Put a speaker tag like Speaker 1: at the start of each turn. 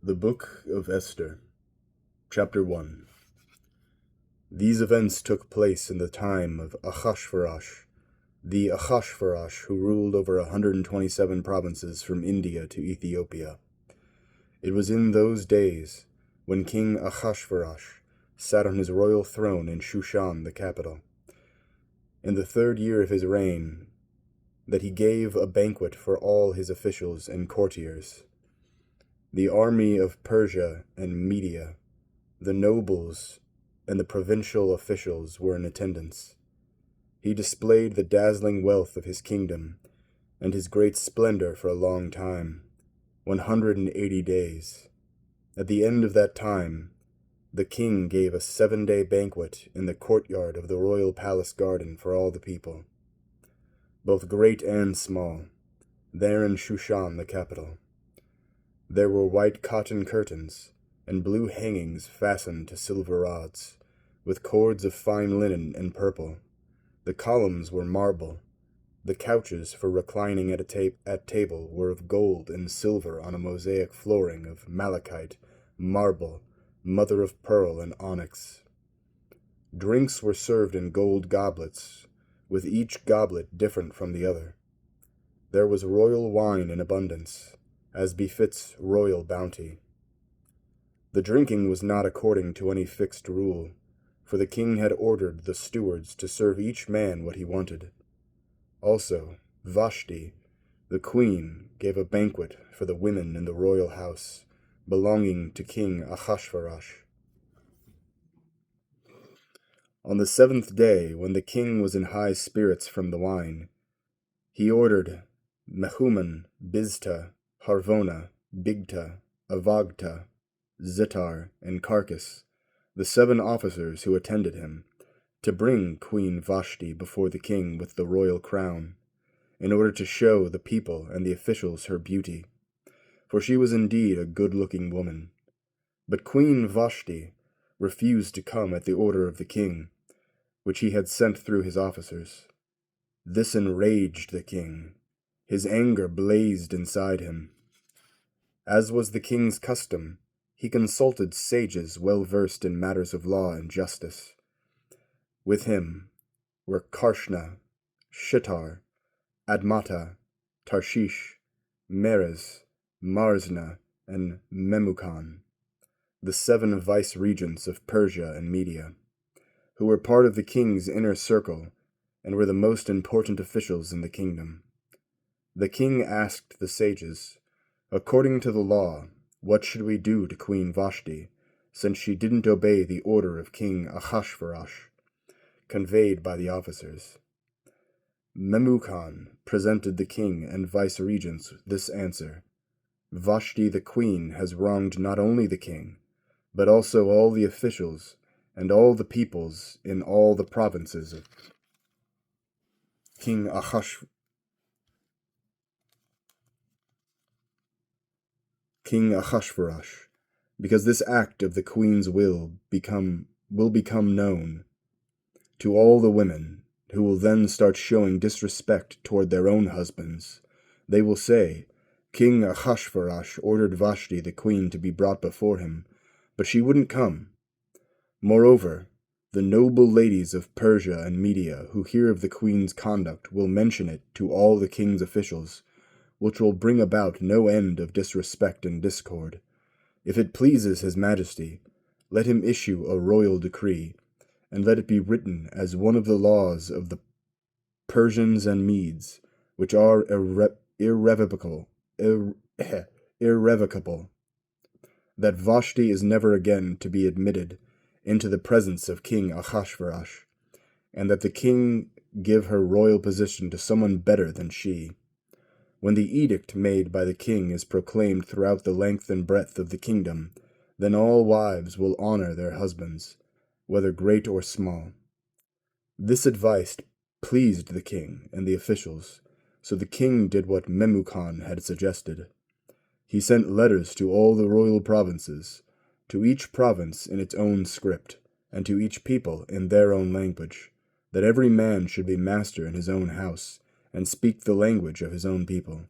Speaker 1: The Book of Esther, Chapter 1. These events took place in the time of Achashverosh, the Achashverosh who ruled over 127 provinces from India to Ethiopia. It was in those days, when King Achashverosh sat on his royal throne in Shushan, the capital, in the 3rd year of his reign, that he gave a banquet for all his officials and courtiers. The army of Persia and Media, the nobles, and the provincial officials were in attendance. He displayed the dazzling wealth of his kingdom and his great splendor for a long time, 180 days. At the end of that time, the king gave a 7-day banquet in the courtyard of the royal palace garden for all the people, both great and small, there in Shushan, the capital. There were white cotton curtains and blue hangings fastened to silver rods, with cords of fine linen and purple. The columns were marble. The couches for reclining at table were of gold and silver on a mosaic flooring of malachite, marble, mother of pearl, and onyx. Drinks were served in gold goblets, with each goblet different from the other. There was royal wine in abundance, as befits royal bounty. The drinking was not according to any fixed rule, for the king had ordered the stewards to serve each man what he wanted. Also, Vashti, the queen, gave a banquet for the women in the royal house, belonging to King Achashverosh. On the 7th day, when the king was in high spirits from the wine, he ordered Mehuman, Bizta, Harvona, Bigta, Avagta, Zetar, and Carcass, the 7 officers who attended him, to bring Queen Vashti before the king with the royal crown, in order to show the people and the officials her beauty, for she was indeed a good-looking woman. But Queen Vashti refused to come at the order of the king, which he had sent through his officers. This enraged the king. His anger blazed inside him. As was the king's custom, he consulted sages well versed in matters of law and justice. With him were Karshna, Shittar, Admata, Tarshish, Meres, Marsna, and Memucan, the 7 vice-regents of Persia and Media, who were part of the king's inner circle and were the most important officials in the kingdom. The king asked the sages, according to the law, what should we do to Queen Vashti, since she didn't obey the order of King Achashverosh, conveyed by the officers? Memucan presented the king and vice-regents this answer: Vashti the queen has wronged not only the king, but also all the officials and all the peoples in all the provinces of King Achashverosh, because this act of the queen's will become known to all the women, who will then start showing disrespect toward their own husbands. They will say, King Achashverosh ordered Vashti the queen to be brought before him, but she wouldn't come. Moreover, the noble ladies of Persia and Media who hear of the queen's conduct will mention it to all the king's officials, which will bring about no end of disrespect and discord. If it pleases his majesty, let him issue a royal decree, and let it be written as one of the laws of the Persians and Medes, which are irrevocable, that Vashti is never again to be admitted into the presence of King Achashverosh, and that the king give her royal position to someone better than she. When the edict made by the king is proclaimed throughout the length and breadth of the kingdom, then all wives will honor their husbands, whether great or small. This advice pleased the king and the officials, so the king did what Memucan had suggested. He sent letters to all the royal provinces, to each province in its own script, and to each people in their own language, that every man should be master in his own house, and speak the language of his own people.